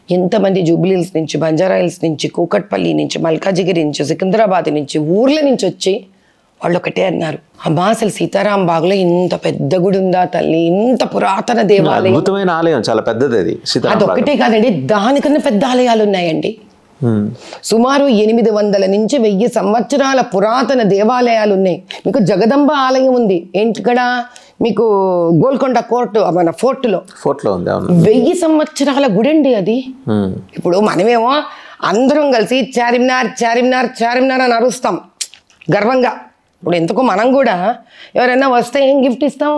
ఎంతమంది జూబ్లీహిల్స్ నుంచి, బంజారాహిల్స్ నుంచి, కూకట్పల్లి నుంచి, మల్కాజిగిరి నుంచి, సికింద్రాబాద్ నుంచి, ఊర్ల నుంచి వచ్చి వాళ్ళు ఒకటే అన్నారు, అమ్మా అసలు సీతారాం బాగులో ఇంత పెద్ద గుడి ఉందా తల్లి, ఇంత పురాతన దేవాలయం, అద్భుతమైన ఆలయం, చాలా పెద్దది అది. అది ఒకటే కాదండి, దానికన్నా పెద్ద ఆలయాలు ఉన్నాయండి. సుమారు 800 నుంచి 1000 సంవత్సరాల పురాతన దేవాలయాలు ఉన్నాయి. మీకు జగదంబ ఆలయం ఉంది ఏంటిక్కడ, మీకు గోల్కొండ మన ఫోర్ట్లో ఉంది. 1000 సంవత్సరాల గుడి అండి అది. ఇప్పుడు మనమేమో అందరం కలిసి చార్మినార్ చార్మినార్ చార్మినార్ అని అరుస్తాం గర్వంగా. ఇప్పుడు ఎందుకు మనం కూడా ఎవరైనా వస్తే ఏం గిఫ్ట్ ఇస్తాం,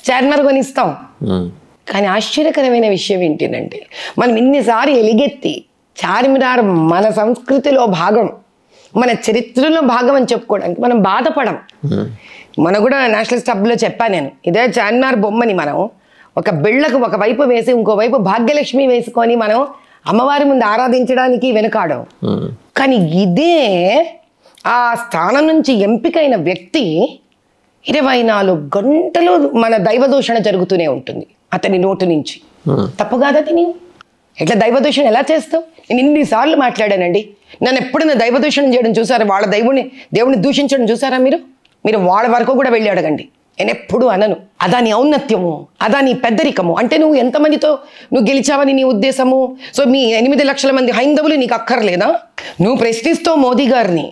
చార్మినార్ కొనిస్తాం. కానీ ఆశ్చర్యకరమైన విషయం ఏంటంటే మనం ఇన్నిసార్లు ఎలిగెత్తి చార్మినార్ మన సంస్కృతిలో భాగం, మన చరిత్రలో భాగం అని చెప్పుకోవడానికి మనం బాధపడం. మనం కూడా నేషనల్ స్టబ్లో చెప్పాను నేను, ఇదే చార్మినార్ బొమ్మని మనం ఒక బిళ్ళకు ఒకవైపు వేసి ఇంకోవైపు భాగ్యలక్ష్మి వేసుకొని మనం అమ్మవారి ముందు ఆరాధించడానికి వెనుకాడం. కానీ ఇదే ఆ స్థానం నుంచి ఎంపికైన వ్యక్తి 24 గంటలు మన దైవదూషణ జరుగుతూనే ఉంటుంది అతని నోటు నుంచి. తప్పు కాదది, నీవు ఎట్లా దైవదూషణ ఎలా చేస్తావు? నేను ఇన్నిసార్లు మాట్లాడానండి, నన్ను ఎప్పుడైనా దైవదూషణ చేయడం చూసారా? వాళ్ళ దేవుడిని దూషించడం చూసారా మీరు వాళ్ళ వరకు కూడా వెళ్ళి అడగండి. నేను ఎప్పుడు అనను అదా నీ ఔన్నత్యము, అదా నీ పెద్దరికము, అంటే నువ్వు ఎంతమందితో నువ్వు గెలిచావని నీ ఉద్దేశము. సో మీ 8 లక్షల మంది హైందవులు నీకు అక్కర్లేదా? నువ్వు ప్రశ్నిస్తావు మోదీ గారిని.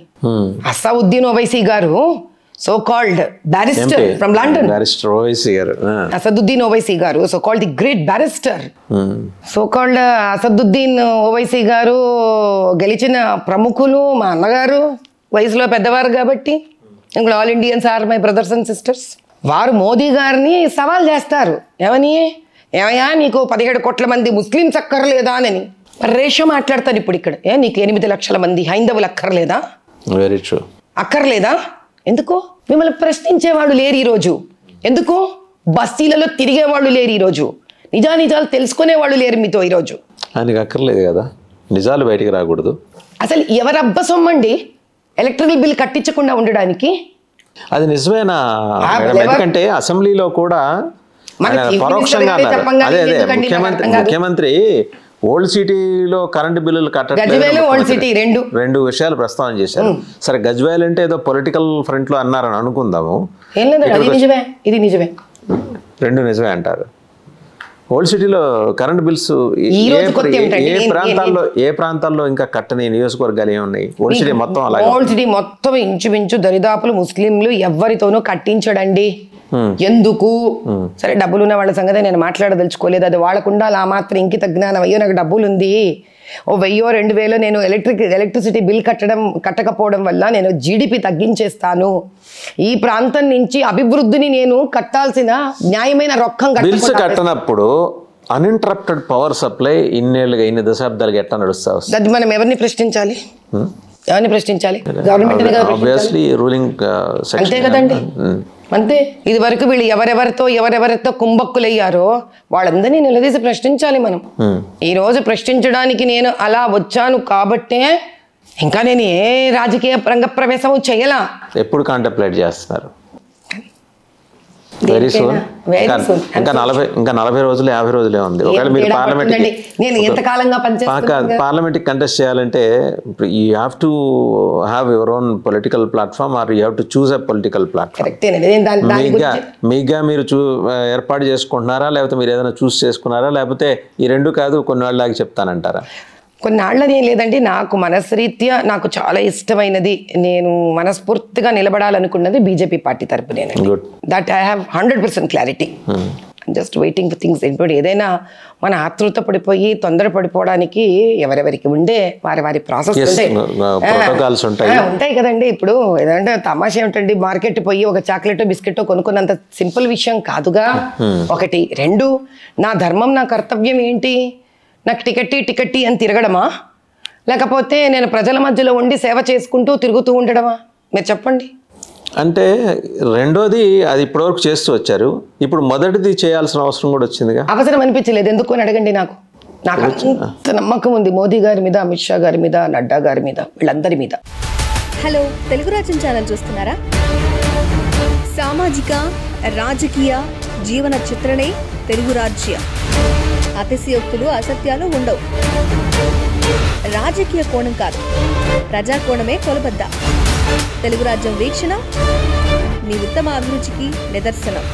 అసదుద్దీన్ ఓవైసీ గారు, so called barrister from London, Asaduddin Owaisi గారు, so called the great barrister. So called Asaduddin Owaisi గారు గెలిచిన ప్రముఖులు, మా అన్నగారు వయసులో పెద్దవారు కాబట్టి, ఇంకా all Indians are my brothers and sisters. వారు మోదీ గారిని సవాల్ చేస్తారు, ఏమయ్యా నీకు 17 కోట్ల మంది ముస్లిమ్స్ అక్కర్లేదా అని. రేషియో మాట్లాడతారు ఇప్పుడు ఇక్కడ. నీకు 8 లక్షల మంది హైందవులు అక్కర్లేదా? Very true. అక్కర్లేదా? ఎందుకు? మిమ్మల్ని ప్రశ్నించేవాడు లేరు ఈరోజు. ఎందుకు? బస్తీలలో తిరిగేవాళ్ళు లేరు ఈరోజు. నిజాలు తెలుసుకునేవాళ్ళు లేరు మీతో ఈరోజు. ఆయనకి అక్కర్లేదు కదా, నిజాలు బయటికి రాకూడదు. అసలు ఎవరు అబ్బ సొమ్మండి ఎలక్ట్రికల్ బిల్ కట్టించకుండా ఉండడానికి? అది నిజమేనా? ఎందుకంటే అసెంబ్లీలో కూడా పరోక్షంగా ముఖ్యమంత్రి ఓల్డ్ సిటీలో కరెంటు బిల్లులు కట్టడం రెండు విషయాలు ప్రస్తావన చేశారు. సరే గజ్వేల్ అంటే ఏదో పొలిటికల్ ఫ్రంట్ లో అన్నారని అనుకుందాము, రెండు నిజమే అంటారు. ఓల్డ్ సిటీలో కరెంట్ బిల్స్ ఏ ప్రాంతాల్లో ఇంకా కట్టని నియోజకవర్గాలు ఏమున్నాయి? ఓల్డ్ సిటీ మొత్తం అలాగే, ఓల్డ్ సిటీ మొత్తం ఇంచుమించు దరిదాపులు ముస్లింలు ఎవరితోనూ కట్టించడండి. ఎందుకు? సరే డబ్బులున్న వాళ్ళ సంగతి నేను మాట్లాడదలుచుకోలేదు, అది వాళ్ళకుండా ఆ మాత్రం ఇంకిత జ్ఞానం. అయ్యో నాకు డబ్బులు ఉంది, ఓ 1000-2000 నేను ఎలక్ట్రిసిటీ బిల్ కట్టకపోవడం వల్ల నేను జీడిపి తగ్గించేస్తాను, ఈ ప్రాంతం నుంచి అభివృద్ధిని నేను కట్టాల్సిన న్యాయమైన రొక్కం కట్టనప్పుడు అన్ఇంటరప్టెడ్ పవర్ సప్లై ఇన్ని దశాబ్దాలుగా ఎట్లా నడుస్తా వస్తుంది? అది మనం ఎవరిని ప్రశ్నించాలి? గవర్నమెంట్ అంతే కదండి. అంతే. ఇది వరకు వీళ్ళు ఎవరెవరితో కుంభక్కులయ్యారో వాళ్ళందరినీ నిలదీసి ప్రశ్నించాలి మనం. ఈ రోజు ప్రశ్నించడానికి నేను అలా వచ్చాను కాబట్టే ఇంకా నేను ఏ రాజకీయ రంగ ప్రవేశం చేయలా. ఎప్పుడు కాంటెంప్లేట్ చేస్తున్నారు? Very soon. ఇంకా 40 రోజులు 50 రోజులే ఉంది. ఒకవేళ మీరు పార్లమెంట్ కంటెస్ట్ చేయాలంటే you have to have your own political platform or you have to choose a political platform. మీగా మీరు ఏర్పాటు చేసుకుంటున్నారా, లేకపోతే మీరు ఏదైనా చూస్ చేసుకున్నారా, లేకపోతే ఈ రెండు కాదు కొన్ని వాళ్ళకి చెప్తానంటారా? కొన్నాళ్ళని లేదండి, నాకు మనస్రీత్యా నాకు చాలా ఇష్టమైనది, నేను మనస్ఫూర్తిగా నిలబడాలనుకున్నది బీజేపీ పార్టీ తరపునే. That I have 100% clarity. Just waiting for things. ఏదైనా మన ఆతృత పడిపోయి తొందర పడిపోవడానికి ఎవరెవరికి ఉండే వారి ప్రాసెస్ ఉంటాయి కదండి. ఇప్పుడు ఏదంటే తమాషా ఏమిటండి, మార్కెట్ పోయి ఒక చాక్లెట్ బిస్కెట్ కొనుక్కున్నంత సింపుల్ విషయం కాదుగా. 1 2 నా ధర్మం నా కర్తవ్యం ఏంటి? నాకు టికెట్టి అని తిరగడమా, లేకపోతే నేను ప్రజల మధ్యలో ఉండి సేవ చేసుకుంటూ తిరుగుతూ ఉండడమా? మీరు చెప్పండి. అంటే రెండోది అది ఇప్పటివరకు చేస్తూ వచ్చారు, ఇప్పుడు మొదటిది చేయాల్సిన అవసరం కూడా వచ్చిందిగా. అవసరం అనిపించలేదు ఎందుకు అని అడగండి. నాకు అంత నమ్మకం ఉంది మోదీ గారి మీద, అమిత్ షా గారి మీద, నడ్డా గారి మీద, వీళ్ళందరి మీద. హలో, తెలుగు రాజ్యం ఛానల్ చూస్తున్నారా? సామాజిక రాజకీయ జీవన చిత్రణే తెలుగు రాజ్యం. అతిశయోక్తులు, అసత్యాలు ఉండవు. రాజకీయ కోణం కాదు, ప్రజా కోణమే కొలబద్ద. తెలుగు రాజ్యం వీక్షణ మీ ఉత్తమ అభిరుచికి నిదర్శనం.